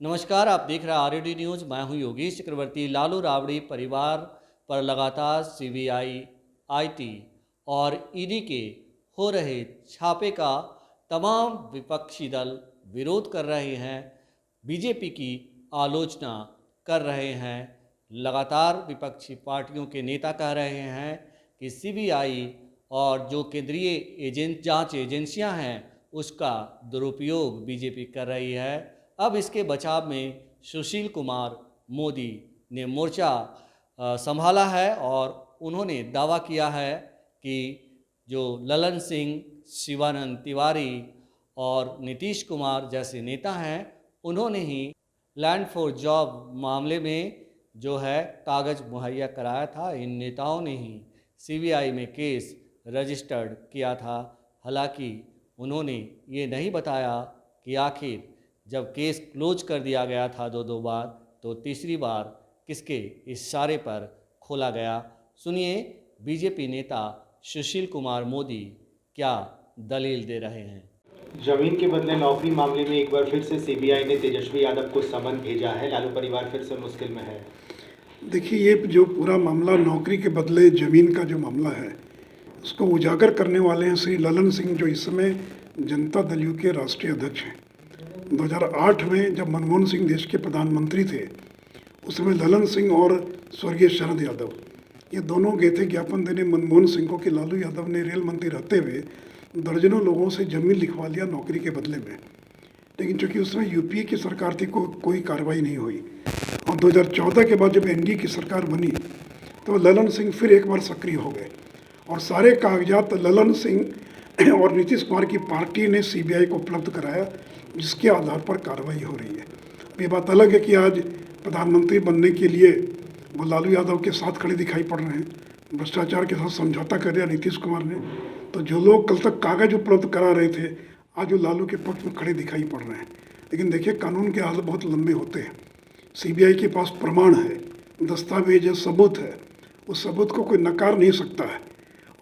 नमस्कार, आप देख रहे हैं आरएडी न्यूज़। मैं हूं योगेश चक्रवर्ती। लालू राबड़ी परिवार पर लगातार सीबीआई, आईटी और ईडी के हो रहे छापे का तमाम विपक्षी दल विरोध कर रहे हैं, बीजेपी की आलोचना कर रहे हैं। लगातार विपक्षी पार्टियों के नेता कह रहे हैं कि सीबीआई और जो केंद्रीय जांच एजेंसियां हैं उसका दुरुपयोग बीजेपी कर रही है। अब इसके बचाव में सुशील कुमार मोदी ने मोर्चा संभाला है और उन्होंने दावा किया है कि जो ललन सिंह, शिवानंद तिवारी और नीतीश कुमार जैसे नेता हैं, उन्होंने ही लैंड फॉर जॉब मामले में जो है कागज़ मुहैया कराया था। इन नेताओं ने ही सीबीआई में केस रजिस्टर्ड किया था। हालांकि उन्होंने ये नहीं बताया कि आखिर जब केस क्लोज कर दिया गया था दो बार, तो तीसरी बार किसके इशारे पर खोला गया। सुनिए बीजेपी नेता सुशील कुमार मोदी क्या दलील दे रहे हैं। जमीन के बदले नौकरी मामले में एक बार फिर से सीबीआई ने तेजस्वी यादव को समन भेजा है। लालू परिवार फिर से मुश्किल में है। देखिए, ये जो पूरा मामला नौकरी के बदले ज़मीन का जो मामला है, उसको उजागर करने वाले हैं श्री ललन सिंह, जो इस समय जनता दल यू के राष्ट्रीय अध्यक्ष हैं। 2008 में जब मनमोहन सिंह देश के प्रधानमंत्री थे, उस समय ललन सिंह और स्वर्गीय शरद यादव ये दोनों गए थे ज्ञापन देने मनमोहन सिंह को कि लालू यादव ने रेल मंत्री रहते हुए दर्जनों लोगों से ज़मीन लिखवा लिया नौकरी के बदले में। लेकिन चूँकि उसमें यूपीए की सरकार थी, कोई कार्रवाई नहीं हुई। और 2014 के बाद जब एनडीए की सरकार बनी तो ललन सिंह फिर एक बार सक्रिय हो गए और सारे कागजात ललन सिंह और नीतीश कुमार की पार्टी ने सीबीआई को उपलब्ध कराया, जिसके आधार पर कार्रवाई हो रही है। अब ये बात अलग है कि आज प्रधानमंत्री बनने के लिए वो लालू यादव के साथ खड़े दिखाई पड़ रहे हैं, भ्रष्टाचार के साथ समझौता कर दिया नीतीश कुमार ने। तो जो लोग कल तक कागज उपलब्ध करा रहे थे, आज वो लालू के पक्ष में खड़े दिखाई पड़ रहे हैं। लेकिन देखिए, कानून के हाल बहुत लंबे होते हैं। सीबीआई के पास प्रमाण है, दस्तावेज है, सबूत है। उस सबूत को कोई नकार नहीं सकता है।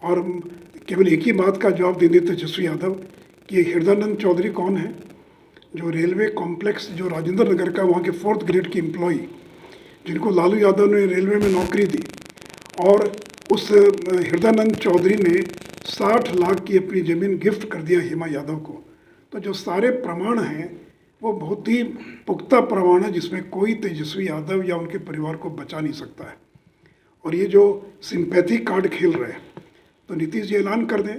और केवल एक ही बात का जवाब दे देते तेजस्वी यादव कि हृदयानंद चौधरी कौन है, जो रेलवे कॉम्प्लेक्स जो राजेंद्र नगर का वहाँ के 4th ग्रेड की एम्प्लॉई, जिनको लालू यादव ने रेलवे में नौकरी दी, और उस हृदयानंद चौधरी ने 60 लाख की अपनी ज़मीन गिफ्ट कर दिया हेमा यादव को। तो जो सारे प्रमाण हैं वो बहुत ही पुख्ता प्रमाण है, जिसमें कोई तेजस्वी यादव या उनके परिवार को बचा नहीं सकता है। और ये जो सिंपैथी कार्ड खेल रहे हैं, तो नीतीश जी ऐलान कर दें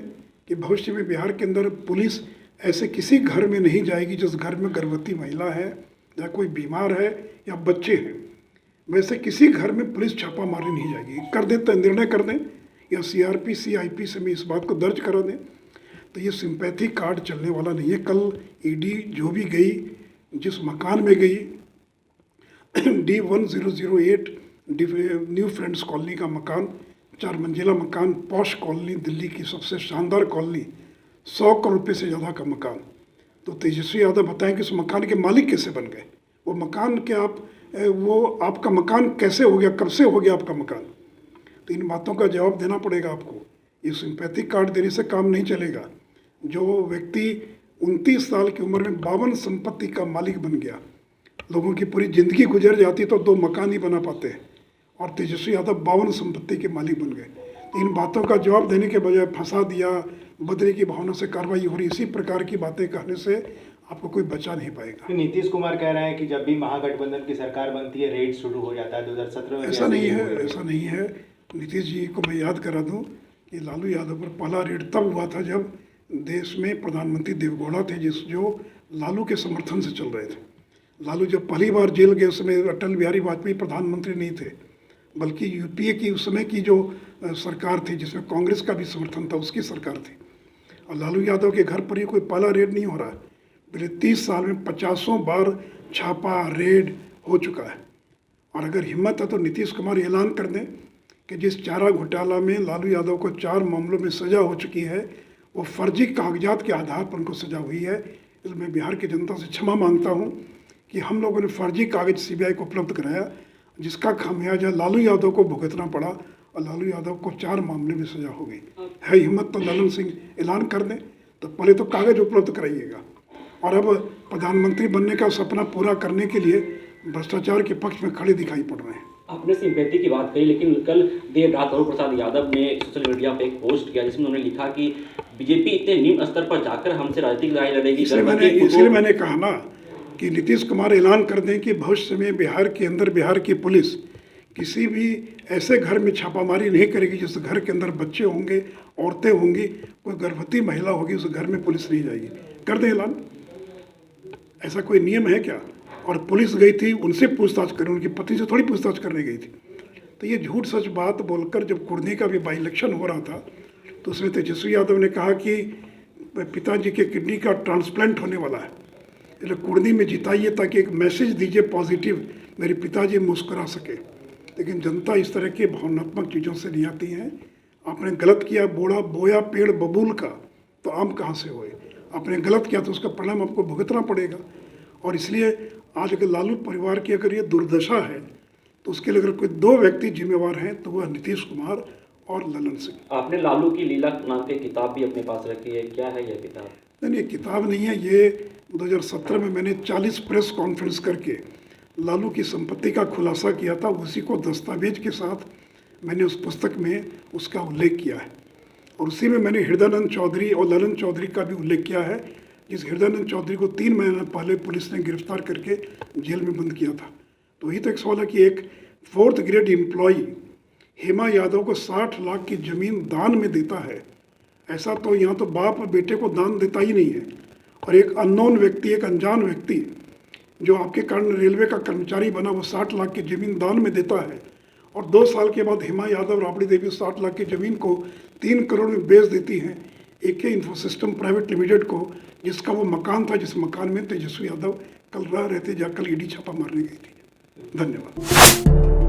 कि भविष्य में बिहार के अंदर पुलिस ऐसे किसी घर में नहीं जाएगी जिस घर में गर्भवती महिला है या कोई बीमार है या बच्चे हैं, वैसे किसी घर में पुलिस छापा मारने नहीं जाएगी। कर दें तो निर्णय कर दें या सीआरपी सीआईपी से भी इस बात को दर्ज करा दें, तो ये सिंपैथी कार्ड चलने वाला नहीं है। कल ईडी जो भी गई, जिस मकान में गई, D1008 न्यू फ्रेंड्स कॉलोनी का मकान, 4 मंजिला मकान, पॉश कॉलोनी, दिल्ली की सबसे शानदार कॉलोनी, 100 करोड़ रुपये से ज़्यादा का मकान। तो तेजस्वी यादव बताएं कि उस मकान के मालिक कैसे बन गए, वो मकान के वो आपका मकान कैसे हो गया, कब से हो गया आपका मकान। तो इन बातों का जवाब देना पड़ेगा आपको। ये सिंपैथिक कार्ड देने से काम नहीं चलेगा। जो व्यक्ति 29 साल की उम्र में 52 संपत्ति का मालिक बन गया, लोगों की पूरी ज़िंदगी गुजर जाती तो 2 मकान ही बना पाते, और तेजस्वी यादव 52 संपत्ति के मालिक बन गए। इन बातों का जवाब देने के बजाय फंसा दिया, बदले की भावना से कार्रवाई हो रही, इसी प्रकार की बातें कहने से आपको कोई बचा नहीं पाएगा। नीतीश कुमार कह रहे हैं कि जब भी महागठबंधन की सरकार बनती है रेड शुरू हो जाता है। 2017 में ऐसा नहीं है, ऐसा नहीं है। नीतीश जी को मैं याद करा दूं कि लालू यादव पर पहला रेड तब हुआ था जब देश में प्रधानमंत्री देवेगौड़ा थे, जो लालू के समर्थन से चल रहे थे। लालू जब पहली बार जेल गए, उस समय अटल बिहारी वाजपेयी प्रधानमंत्री नहीं थे, बल्कि यूपीए की उस समय की जो सरकार थी, जिसमें कांग्रेस का भी समर्थन था, उसकी सरकार थी। और लालू यादव के घर पर ही कोई पहला रेड नहीं हो रहा है। पिछले 30 साल में 50 बार छापा रेड हो चुका है। और अगर हिम्मत है तो नीतीश कुमार ऐलान कर दें कि जिस चारा घोटाला में लालू यादव को 4 मामलों में सज़ा हो चुकी है, वो फर्जी कागजात के आधार पर उनको सज़ा हुई है। इसलिए मैं बिहार की जनता से क्षमा मांगता हूँ कि हम लोगों ने फर्जी कागज सीबीआई को उपलब्ध कराया, जिसका खामियाजा लालू यादव को भुगतना पड़ा, और लालू यादव को 4 मामले में सज़ा हो गई है। हिम्मत तो ललन सिंह ऐलान कर दें, तो पहले तो कागज़ उपलब्ध कराइएगा। और अब प्रधानमंत्री बनने का सपना पूरा करने के लिए भ्रष्टाचार के पक्ष में खड़े दिखाई पड़ रहे हैं। आपने सिंपैथी की बात कही, लेकिन कल देर रात लालू प्रसाद यादव ने सोशल मीडिया पे एक पोस्ट किया जिसमें उन्होंने लिखा कि बीजेपी इतने निम्न स्तर पर जाकर हमसे राजनीतिक लड़ाई लड़ेगी। इसलिए मैंने कहा ना कि नीतीश कुमार ऐलान कर दें कि भविष्य में बिहार के अंदर बिहार की पुलिस किसी भी ऐसे घर में छापामारी नहीं करेगी जिस घर के अंदर बच्चे होंगे, औरतें होंगी, कोई गर्भवती महिला होगी, उस घर में पुलिस नहीं जाएगी। कर दें ऐलान, ऐसा कोई नियम है क्या? और पुलिस गई थी, उनसे पूछताछ करें, उनकी पत्नी से थोड़ी पूछताछ करने गई थी। तो ये झूठ सच बात बोलकर जब कुर्नी का भी बाई इलेक्शन हो रहा था तो उसमें तेजस्वी यादव ने कहा कि पिताजी के किडनी का ट्रांसप्लांट होने वाला है, इसलिए कुर्नी में जिताइए ताकि एक मैसेज दीजिए पॉजिटिव, मेरे पिताजी मुस्कुरा सके। लेकिन जनता इस तरह की भावनात्मक चीज़ों से नहीं आती हैं। आपने गलत किया, बोया पेड़ बबूल का तो आम कहाँ से होए? आपने गलत किया तो उसका परिणाम आपको भुगतना पड़ेगा। और इसलिए आज अगर लालू परिवार की अगर ये दुर्दशा है तो उसके लिए अगर कोई दो व्यक्ति जिम्मेवार हैं तो वह नीतीश कुमार और ललन सिंह। आपने लालू की लीला नाम की किताब भी अपने पास रखी है, क्या है यह किताब? नहीं, ये किताब नहीं है। ये 2017 में मैंने 40 प्रेस कॉन्फ्रेंस करके लालू की संपत्ति का खुलासा किया था, उसी को दस्तावेज के साथ मैंने उस पुस्तक में उसका उल्लेख किया है। और उसी में मैंने हृदयानंद चौधरी और ललन चौधरी का भी उल्लेख किया है, जिस हृदयानंद चौधरी को 3 महीने पहले पुलिस ने गिरफ्तार करके जेल में बंद किया था। तो वही तो एक सवाल है कि एक 4th grade employee Hema Yadav को 60 लाख की ज़मीन दान में देता है। ऐसा तो यहाँ तो बाप बेटे को दान देता ही नहीं है। और एक अननोन व्यक्ति, एक अनजान व्यक्ति जो आपके कारण रेलवे का कर्मचारी बना, वो 60 लाख की ज़मीन दान में देता है। और 2 साल के बाद हेमा यादव, राबड़ी देवी 60 लाख की ज़मीन को 3 करोड़ में बेच देती हैं AK इन्फोसिस्टम प्राइवेट लिमिटेड को, जिसका वो मकान था, जिस मकान में तेजस्वी यादव कल रह रहे थे, जहाँ कल ईडी छापा मारने गई थी। धन्यवाद।